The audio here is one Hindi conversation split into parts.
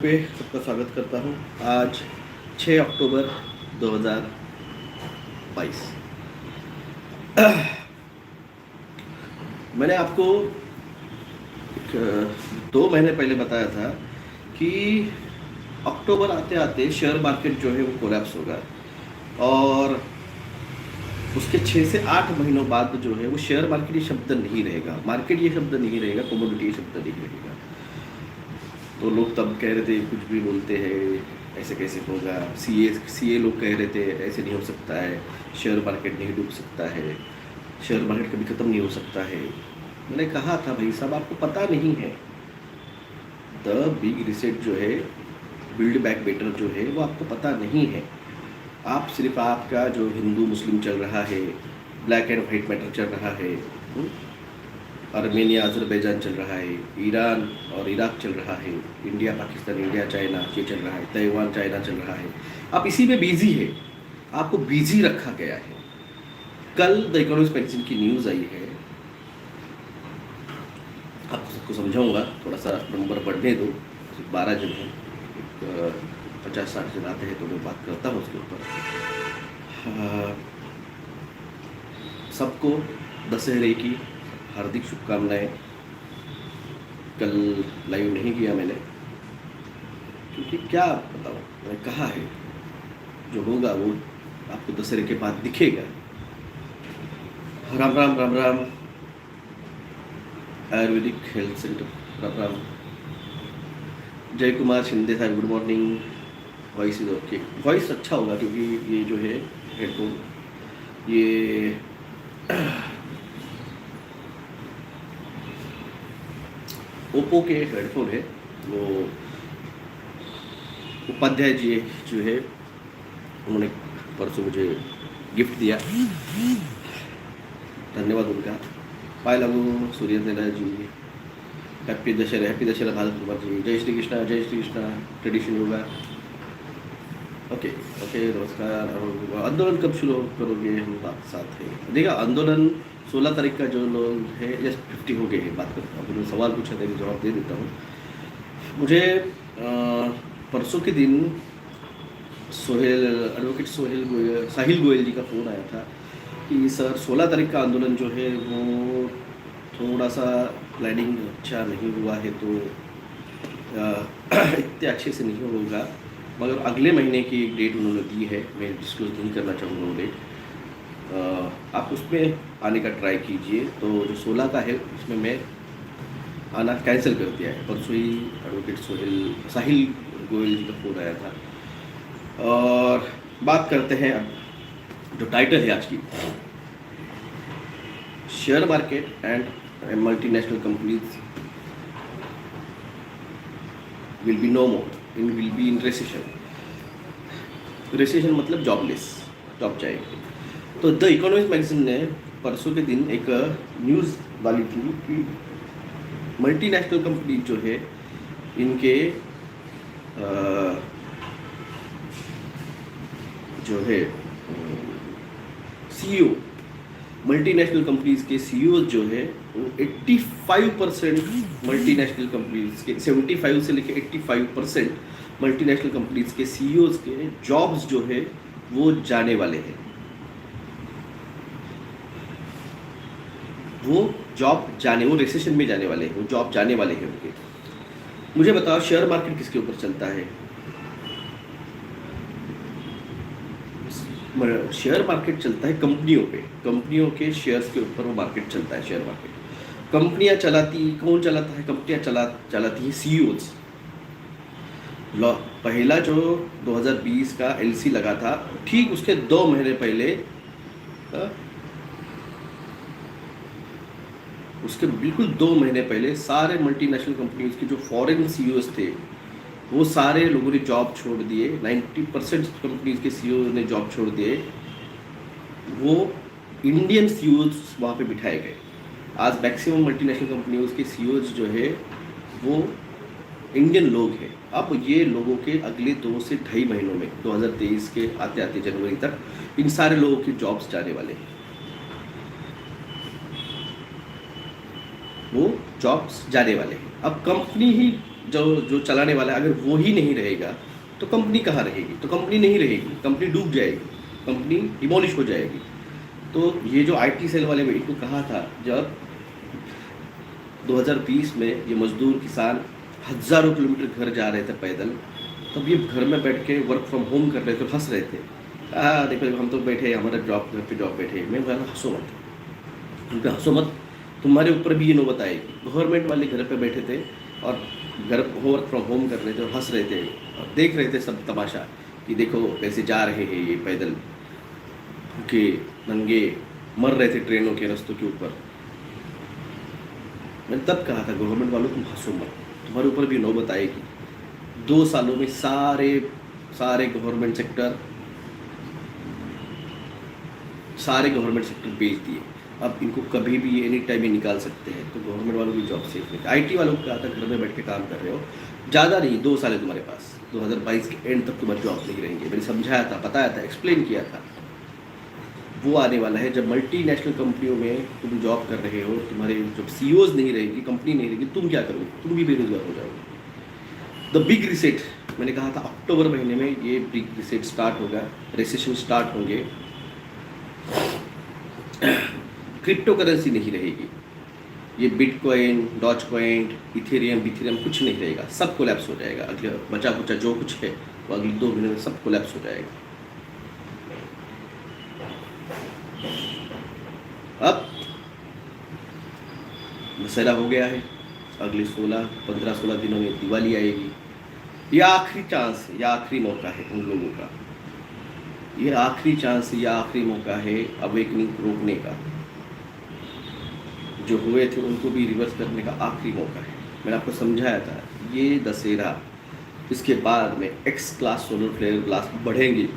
पे सबका स्वागत करता हूँ। आज 6 अक्टूबर 2022। मैंने आपको 2 महीने पहले बताया था कि अक्टूबर आते आते शेयर मार्केट जो है वो कोलैप्स होगा और उसके 6 से 8 महीनों बाद जो है वो शेयर मार्केट ये शब्द नहीं रहेगा, मार्केट ये शब्द नहीं रहेगा, कमोडिटी ये शब्द नहीं रहेगा। तो लोग तब कह रहे थे कुछ भी बोलते हैं, ऐसे कैसे होगा। सीए लोग कह रहे थे ऐसे नहीं हो सकता है, शेयर मार्केट नहीं डूब सकता है, शेयर मार्केट कभी ख़त्म नहीं हो सकता है। मैंने कहा था भाई साहब आपको पता नहीं है, द बिग रिसेट जो है, बिल्ड बैक बेटर जो है वो आपको पता नहीं है। आप सिर्फ आपका जो हिंदू मुस्लिम चल रहा है, ब्लैक एंड वाइट मैटर चल रहा है, आर्मेनिया अजरबैजान चल रहा है, ईरान और इराक चल रहा है, इंडिया पाकिस्तान, इंडिया चाइना ये चल रहा है, ताइवान चाइना चल रहा है। आप इसी में बिजी है, आपको बिजी रखा गया है। कल द इकोनॉमिक्स मैगजीन की न्यूज़ आई है, आपको सबको समझाऊंगा, थोड़ा सा नंबर बढ़ने दो। 12 जन हैं, 50-60 जन आते हैं तो मैं बात करता हूँ उसके ऊपर। सबको दशहरे की हार्दिक शुभकामनाएं। कल लाइव नहीं किया मैंने क्योंकि क्या बताऊँ, मैंने कहा है जो होगा वो आपको दशहरे के बाद दिखेगा। राम राम राम राम। Ayurvedic health centre, Ram Ram. जय कुमार शिंदे साहब, good morning. Voice is okay, voice अच्छा होगा क्योंकि ये जो है हेडफोन, ये ओप्पो के हेडफोन है। वो उपाध्याय जी जो है उन्होंने परसों मुझे गिफ्ट दिया, धन्यवाद उनका। पाए लगू सूर्यदेला जी, हैप्पी दशहरा भारत कुमार जी, जय श्री कृष्णा, ट्रेडिशन होगा। ओके ओके, नमस्कार। आंदोलन कब शुरू करोगे, हम बात साथ है। देखा, आंदोलन 16 तारीख का जो लोग है, जस्ट 50 हो गए हैं, बात करता हूँ। उन्होंने सवाल पूछा था, जवाब दे देता हूँ। मुझे परसों के दिन एडवोकेट साहिल गोयल जी का फ़ोन आया था कि सर 16 तारीख का आंदोलन जो है वो थोड़ा सा प्लानिंग अच्छा नहीं हुआ है, तो इतने अच्छे से नहीं होगा, मगर अगले महीने की एक डेट उन्होंने दी है। मैं डिस्क्लोज नहीं करना चाहूँगा वो डेट। आप उसमें आने का ट्राई कीजिए। तो जो 16 का है उसमें मैं आना कैंसिल कर दिया है। परसों ही एडवोकेट साहिल गोयल जी का फ़ोन आया था। और बात करते हैं अब जो टाइटल है आज की, share market and multinational companies will be no more, will be in recession. Recession मतलब जॉबलेस, जॉब जाएगी। तो द इकोनॉमिक्स मैगजीन ने परसों के दिन एक न्यूज़ डाली थी कि मल्टीनेशनल कंपनी जो है इनके जो है सीईओ, मल्टीनेशनल कंपनीज के सीईओ जो है वो 85% मल्टीनेशनल कंपनीज के, 75 से लेकर 85% मल्टीनेशनल कंपनीज के सीईओज के जॉब्स जो है वो जाने वाले हैं। वो रिसेशन में जाने वाले हैं, वो जॉब जाने वाले हैं उनके। मुझे बताओ, शेयर मार्केट किसके ऊपर चलता है? शेयर मार्केट चलता है कंपनियों पे, कंपनियों के शेयर्स के ऊपर वो मार्केट चलता है। शेयर मार्केट कंपनियां चलाती, कौन चलाता है? कंपनियां चलाती है सीईओज। पहला जो 2020 का एलसी लगा था, ठीक उसके 2 महीने पहले, उसके बिल्कुल 2 महीने पहले सारे मल्टीनेशनल कंपनीज के जो फॉरेन सीईओज थे वो सारे लोगों ने जॉब छोड़ दिए। 90% कंपनीज के सीईओ ने जॉब छोड़ दिए। वो इंडियन सीईओज वहाँ पे बिठाए गए। आज मैक्सिमम मल्टीनेशनल कंपनीज के सीईओज जो है वो इंडियन लोग हैं। अब ये लोगों के अगले 2 से 2.5 महीनों में, 2023 के आते आते जनवरी तक, इन सारे लोगों के जॉब्स जाने वाले हैं। वो जॉब्स जाने वाले हैं। अब कंपनी ही जो जो चलाने वाला है अगर वो ही नहीं रहेगा तो कंपनी कहाँ रहेगी? तो कंपनी नहीं रहेगी, कंपनी डूब जाएगी, कंपनी डिमोलिश हो जाएगी। तो ये जो आईटी सेल वाले में इनको कहा था, जब 2020 में ये मजदूर किसान हज़ारों किलोमीटर घर जा रहे थे पैदल, तब ये घर में बैठ के वर्क फ्रॉम होम कर रहे थे, हंस रहे थे। देखो हम तो बैठे, हमारा जॉब घर पे जॉब बैठे। मैं बोला हंसो मत, उनका हंसो मत, तुम्हारे ऊपर भी ये नौबत आएगी। गवर्नमेंट वाले घर पे बैठे थे और घर वर्क फ्रॉम होम कर रहे थे और हंस रहे थे और देख रहे थे सब तमाशा कि देखो कैसे जा रहे हैं ये पैदल, भूखे नंगे मर रहे थे ट्रेनों के रास्तों के ऊपर। मैंने तब कहा था गवर्नमेंट वालों तुम हंसो मत, तुम्हारे ऊपर भी नौबत आएगी। 2 सालों में सारे गवर्नमेंट सेक्टर बेच दिए। अब इनको कभी भी एनी टाइम ही निकाल सकते हैं, तो गवर्नमेंट वालों की जॉब सेफ नहीं। आईटी वालों को कहा था घर में बैठ के काम कर रहे हो, ज़्यादा नहीं 2 साल है तुम्हारे पास, 2022 के एंड तक तुम्हारी जॉब नहीं रहेंगे। मैंने समझाया था, बताया था, एक्सप्लेन किया था। वो आने वाला है जब मल्टीनेशनल कंपनियों में तुम जॉब कर रहे हो, तुम्हारे जब सीईओज नहीं रहेगी, कंपनी नहीं रहेगी, तुम क्या करोगे? तुम भी बेरोजगार हो जाओगे। द बिग रिसेट, मैंने कहा था अक्टूबर महीने में ये बिग रिसेट स्टार्ट होगा, रिसेशन स्टार्ट होंगे। क्रिप्टो करेंसी नहीं रहेगी, ये बिटकॉइन, डॉजकॉइन, इथेरियम कुछ नहीं रहेगा, सब कोलैप्स हो जाएगा। अगले बचा कुचा जो कुछ है वो अगले 2 महीने में सब कोलैप्स हो जाएगा। अब दशहरा हो गया है, अगले 15-16 दिनों में दिवाली आएगी। ये आखिरी चांस है, या आखिरी मौका है उन लोगों का, ये आखिरी चांस या आखिरी मौका है अवेकनिंग रोकने का। जो हुए थे उनको भी रिवर्स करने का आखिरी मौका है। मैंने आपको समझाया था ये दशहरा, इसके बाद में X class solar flare blast बढ़ेंगे,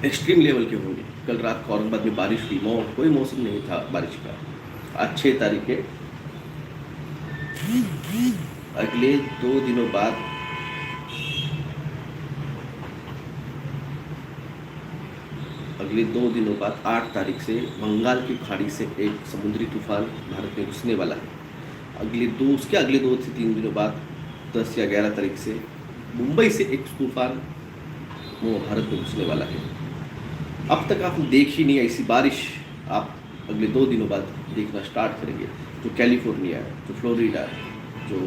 एक्सट्रीम लेवल के होंगे। कल रात को औरंगाबाद में बारिश हुई, कोई मौसम नहीं था बारिश का। आज 6 तारीख है, अगले 2 दिनों बाद अगले 2 दिनों बाद 8 तारीख से बंगाल की खाड़ी से एक समुद्री तूफान भारत में घुसने वाला है। अगले 2 से 3 दिनों बाद 10 या 11 तारीख से मुंबई से एक तूफान वो भारत में घुसने वाला है। अब तक आपने देखी नहीं ऐसी बारिश, आप अगले 2 दिनों बाद देखना स्टार्ट करेंगे। जो कैलिफोर्निया, जो फ्लोरिडा, जो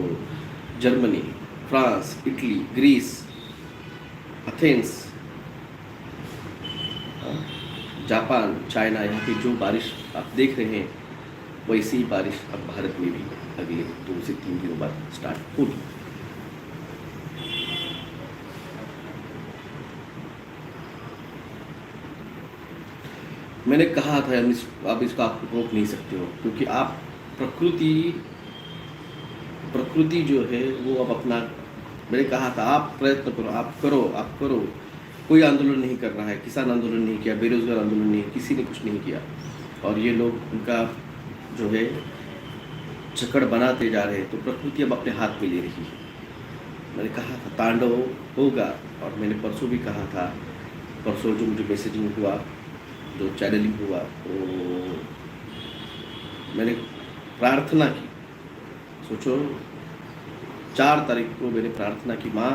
Germany, France, Italy, Greece, Athens, Japan, China, यहाँ पे जो बारिश आप देख रहे हैं वैसी ही बारिश अब भारत में भी अगले 2 से 3 दिनों बाद स्टार्ट होगी। मैंने कहा था आप इसको आप रोक नहीं सकते हो, क्योंकि आप प्रकृति जो है वो अब अपना, मैंने कहा था आप प्रयत्न करो, आप करो। कोई आंदोलन नहीं कर रहा है, किसान आंदोलन नहीं किया, बेरोजगार आंदोलन नहीं, किसी ने कुछ नहीं किया, और ये लोग उनका जो है चक्कर बनाते जा रहे हैं। तो प्रकृति अब अपने हाथ में ले रही है। मैंने कहा था तांडव होगा, और मैंने परसों भी कहा था, परसों जो मुझे मैसेजिंग हुआ, जो चैनलिंग हुआ, तो मैंने प्रार्थना की। सोचो 4 तारीख को मैंने प्रार्थना की, माँ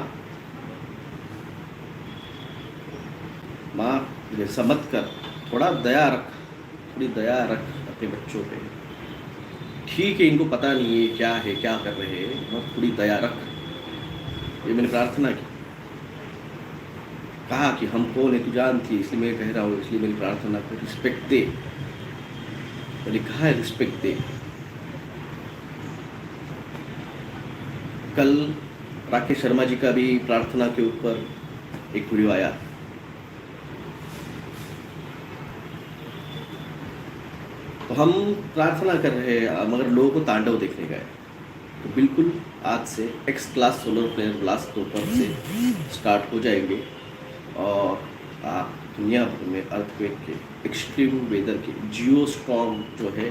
जैसा मत कर, थोड़ी दया रख अपने बच्चों पे। ठीक है इनको पता नहीं है क्या कर रहे हैं, और थोड़ी दया रख। ये मैंने प्रार्थना की, कहा कि हम कौन है तू जानती है, इसलिए मैं कह रहा हूँ, इसलिए मेरी प्रार्थना को रिस्पेक्ट दे। मैंने कहा है रिस्पेक्ट दे। कल राकेश शर्मा जी का भी प्रार्थना के ऊपर एक वीडियो आया, तो हम प्रार्थना कर रहे हैं मगर लोगों को तांडव देखने गए। तो बिल्कुल आज से X class solar flare blast दोपहर से स्टार्ट हो जाएंगे, और आप दुनिया भर में अर्थक्वेक के, एक्सट्रीम वेदर के, जियो स्टॉर्म जो है,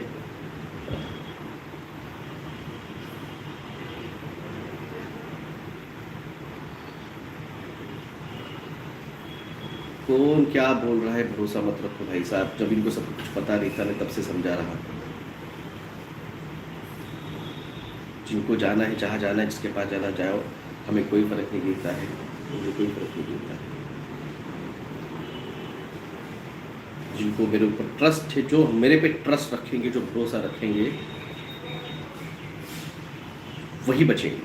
कौन क्या बोल रहा है भरोसा मत रखो भाई साहब। जब इनको सब कुछ पता नहीं था, मैं तब से समझा रहा था। जिनको जाना है, जहाँ जाना है, जिसके पास जाना जाओ, हमें कोई फ़र्क नहीं गिरता है, मुझे कोई फ़र्क नहीं गिरता है। जिनको मेरे ऊपर ट्रस्ट है, जो मेरे पे ट्रस्ट रखेंगे, जो भरोसा रखेंगे, वही बचेंगे।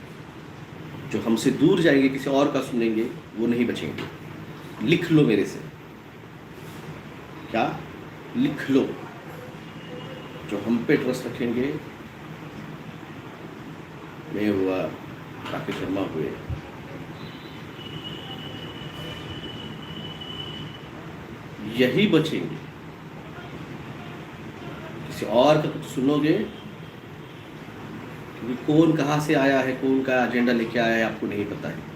जो हमसे दूर जाएंगे, किसी और का सुनेंगे, वो नहीं बचेंगे। लिख लो मेरे से, क्या लिख लो, जो हम पे ट्रस्ट रखेंगे, मैं हुआ, राकेश शर्मा हुए, यही बचेंगे। किसी और का कुछ सुनोगे, क्योंकि कौन कहाँ से आया है, कौन का एजेंडा लेके आया है, आपको नहीं पता है।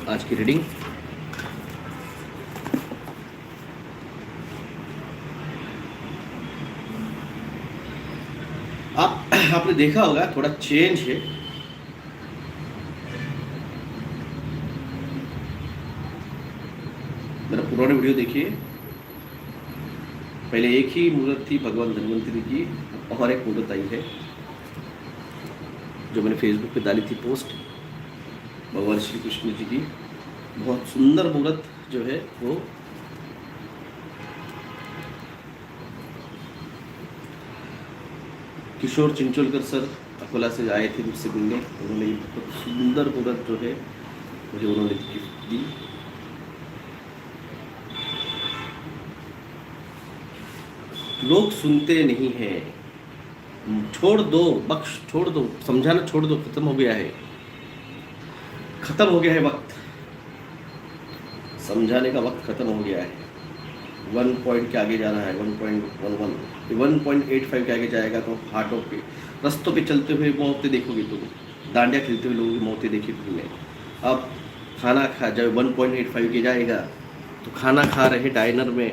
आज की रीडिंग आपने देखा होगा, थोड़ा चेंज है। मेरा पुराने वीडियो देखिए, पहले एक ही मूर्त थी भगवान धन्वंतरी की, और एक मूर्त आई है जो मैंने फेसबुक पे डाली थी पोस्ट, भगवान श्री कृष्ण जी की। बहुत सुंदर मूर्त जो है वो किशोर चिंचोलकर सर अकोला से आए थे मुझसे मिलने। उन्होंने बहुत सुंदर मूर्त जो है मुझे उन्होंने गिफ्ट दी। लोग सुनते नहीं हैं, छोड़ दो, बख्श छोड़ दो, समझाना छोड़ दो, खत्म हो गया है, खत्म हो गया है वक्त, समझाने का वक्त खत्म हो गया है। 1 पॉइंट के आगे जाना है, 1.11, 1.85 के आगे जाएगा तो हाथों पे, रस्तों पे चलते हुए मौतें देखोगे तुम, डांडिया खेलते हुए लोगों की मौतें देखी तुमने। अब खाना खा जब 1.85 के जाएगा तो खाना खा रहे डाइनर में,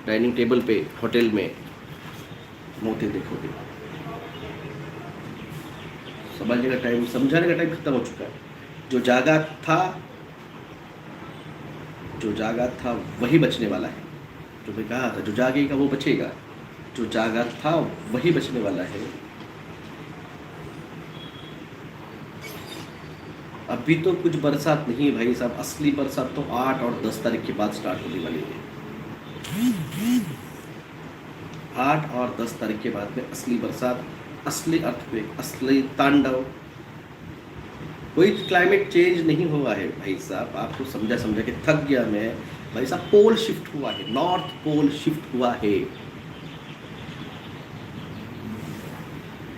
डाइनिंग टेबल पे, होटल में मौतें देखोगे। समझने का टाइम, समझाने का टाइम खत्म हो चुका है। जो जागा था वही बचने वाला है। जो मैं कहा था, जो जागेगा वो बचेगा, जो जागा था वही बचने वाला है। अभी तो कुछ बरसात नहीं है भाई साहब, असली बरसात तो 8 और 10 तारीख के बाद स्टार्ट होने वाली है। 8 और 10 तारीख के बाद में असली बरसात, असली अर्थक्वेक, असली तांडव। कोई क्लाइमेट चेंज नहीं हुआ है भाई साहब, आपको समझा के थक गया मैं भाई साहब। पोल शिफ्ट हुआ है, नॉर्थ पोल शिफ्ट हुआ है,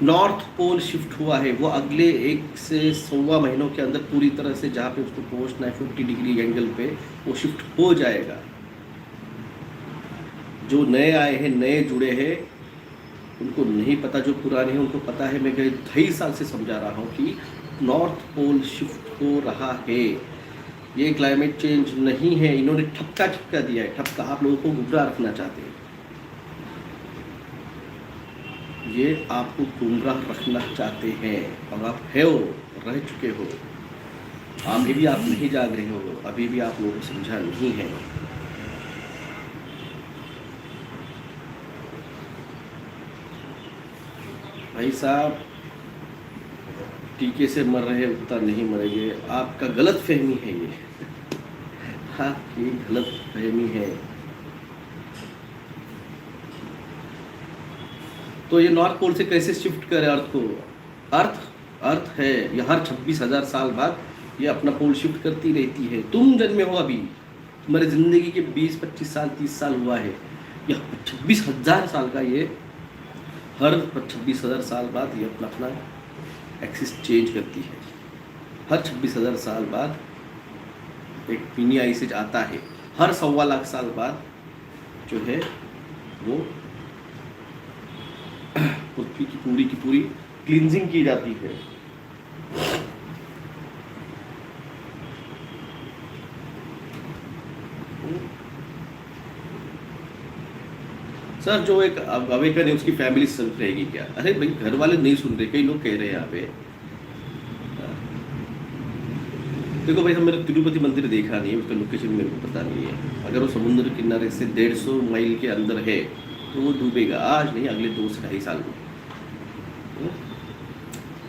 नॉर्थ पोल शिफ्ट हुआ है। वो अगले 1 से 1.25 महीनों के अंदर पूरी तरह से जहाँ पे उसको पहुँचना है 50 डिग्री एंगल पे, वो शिफ्ट हो जाएगा। जो नए आए हैं, नए जुड़े हैं, उनको नहीं पता, जो पुराने हैं उनको पता है। मैं कई 2.5 साल से समझा रहा हूँ कि नॉर्थ पोल शिफ्ट हो रहा है। ये क्लाइमेट चेंज नहीं है, इन्होंने ठपका दिया है, ठपका। आप लोगों को गुमराह रखना चाहते हैं, ये आपको गुमराह रखना चाहते हैं, और आप रह चुके हो। अभी भी आप नहीं जाग रहे हो, अभी भी आप लोगों को समझा नहीं है। भाई साहब, टीके से मर रहे उतना नहीं मरेंगे, आपका गलत फहमी है ये। आपकी गलत फहमी है। तो ये नॉर्थ पोल से कैसे शिफ्ट करे अर्थ को? अर्थ है ये हर 26,000 साल बाद ये अपना पोल शिफ्ट करती रहती है। तुम जन्मे हो अभी, तुम्हारी जिंदगी के 20-25 साल 30 साल हुआ है, यह 26,000 साल का ये हर 26,000 साल बाद ये अपना एक्सिस चेंज करती है। हर 26,000 साल बाद एक मिनी आइस एज आता है। हर 1.25 लाख साल बाद जो है वो पृथ्वी की पूरी क्लींजिंग की जाती है। सर, जो एक अवेकन है उसकी फैमिली सेल्फ रहेगी क्या? अरे भाई, घर वाले नहीं सुन रहे, कई लोग कह रहे हैं यहाँ पे। देखो भाई, हम मेरे तिरुपति मंदिर देखा नहीं है, उसका लोकेशन मेरे को पता नहीं है। अगर वो समुद्र किनारे से 150 मील के अंदर है तो वो डूबेगा, आज नहीं, अगले 2 से ढाई साल में। हम्म?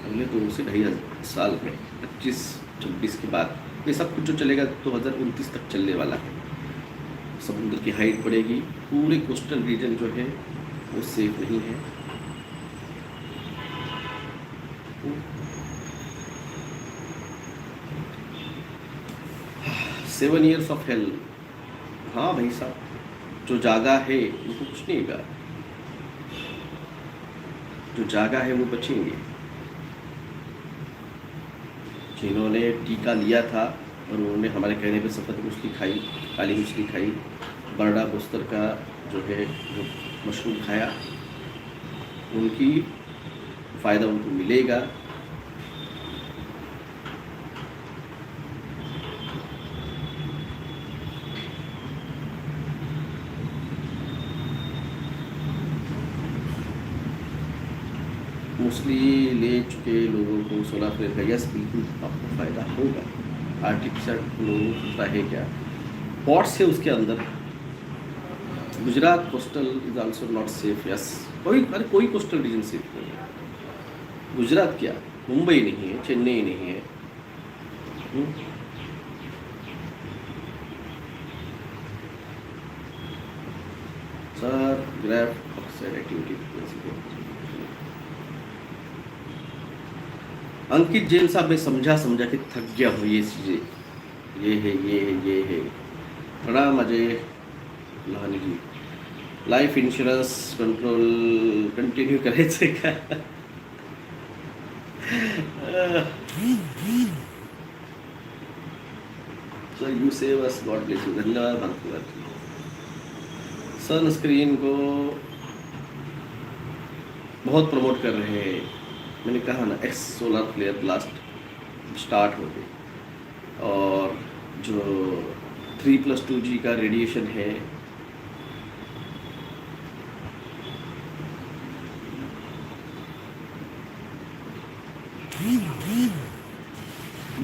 अगले 2 से ढाई साल में, 25-26 के बाद ये सब कुछ जो चलेगा 2029 तक चलने वाला है। समुद्र की हाइट बढ़ेगी, पूरे कोस्टल रीजन जो है वो सेफ नहीं है। 7 years ऑफ हेल। हाँ भाई साहब, जो जागा है उनको कुछ नहीं होगा, जो जागा है वो बचेंगे। जिन्होंने टीका लिया था और उन्होंने हमारे कहने पे सफ़ेद मछली खाई, काली मछली खाई, बरडा बोस्तर का जो है जो मशरूम खाया, उनकी फ़ायदा उनको मिलेगा। मछली ले चुके लोगों को सोलर प्लेयर का यस बिल्कुल आपको फ़ायदा होगा। आर्टिफिशियल लोगों को पता है क्या पॉट्स है उसके अंदर। Gujarat coastal is also not safe. Yes, कोई कोस्टल रीजन सेफ नहीं है। गुजरात क्या, मुंबई नहीं है, चेन्नई नहीं है। Sir graph oxide activity frequency. Ankit Jain साहब, मैं समझा कि थक गया हूँ ये चीज़ें, ये है। प्रणाम अजय लहानी जी। लाइफ इंश्योरेंस कंट्रोल कंटिन्यू करायचं का? Sir you save us, God bless you. धन्यवाद धन्यवाद। सनस्क्रीन को बहुत प्रमोट कर रहे हैं। मैंने कहा ना, X solar flare blast start हो गई, और जो 3+2G का रेडिएशन है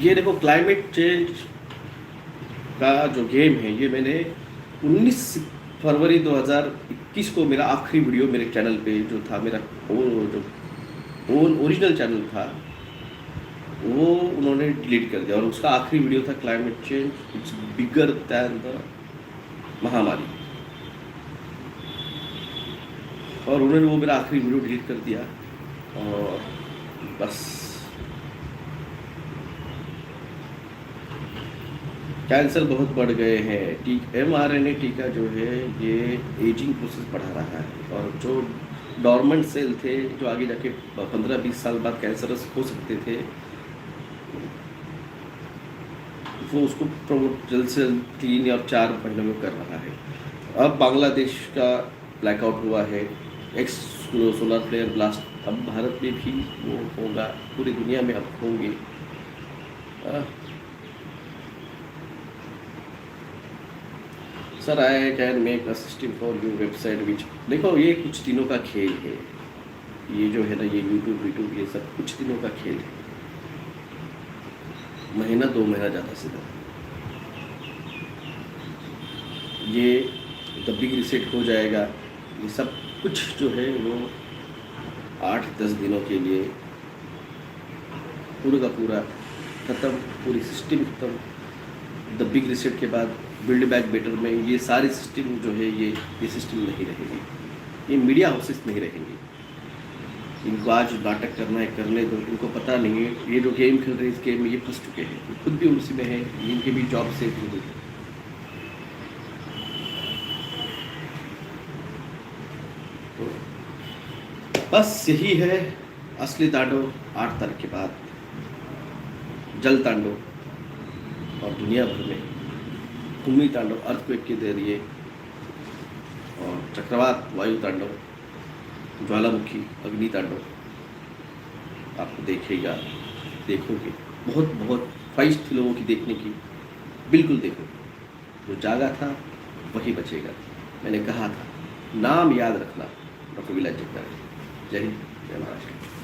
ये देखो, क्लाइमेट चेंज का जो गेम है ये मैंने 19 फरवरी 2021 को मेरा आखिरी वीडियो मेरे चैनल पे जो था, मेरा जो ओरिजिनल चैनल था, वो उन्होंने डिलीट कर दिया, और उसका आखिरी वीडियो था climate change it's bigger than the महामारी, और उन्होंने वो मेरा आखिरी वीडियो डिलीट कर दिया। और बस कैंसर बहुत बढ़ गए हैं। mRNA टीका जो है ये एजिंग प्रोसेस बढ़ा रहा है, और जो डॉर्मेंट सेल थे जो आगे जाके 15-20 साल बाद कैंसरस हो सकते थे, वो उसको प्रमोट जल्द से जल्द 3 और 4 महीनों में कर रहा है। अब बांग्लादेश का ब्लैकआउट हुआ है, एक्स सोलर फ्लेयर ब्लास्ट, अब भारत में भी वो होगा, पूरी दुनिया में अब होंगे। Sir I can make a system for you website which. देखो, ये कुछ दिनों का खेल है, ये जो है ना, ये यूट्यूब ये सब कुछ दिनों का खेल है, महीना 2 महीना ज़्यादा से ज़्यादा। ये द बिग रिसेट हो जाएगा, ये सब कुछ जो है वो 8-10 दिनों के लिए पूरा का पूरा ख़त्म, पूरी सिस्टम ख़त्म। द बिग रिसेट के बाद बिल्ड बैक बेटर में ये सारी सिस्टम जो है ये सिस्टम नहीं रहेगी, ये मीडिया हाउसेस नहीं रहेंगे। इनको आज नाटक करना है, करने दो, इनको पता नहीं है ये जो गेम खेल रहे हैं, इस गेम में ये फंस चुके हैं, खुद भी उसी में है, इनके भी जॉब सेफ नहीं है। तो बस यही है असली तांडव। 8 तारीख के बाद जल तांडव और दुनिया भर में भूमि तांडव, अर्थक्वेक के जरिए, और चक्रवात, वायु तांडव, ज्वालामुखी, अग्नि तांडव आपको देखोगे। बहुत ख्वाहिश थी लोगों की देखने की, बिल्कुल देखो। जो जागा था वही बचेगा। मैंने कहा था, नाम याद रखना, डॉक्टर विलास जगदाळे। जय हिंद, जय महाराष्ट्र।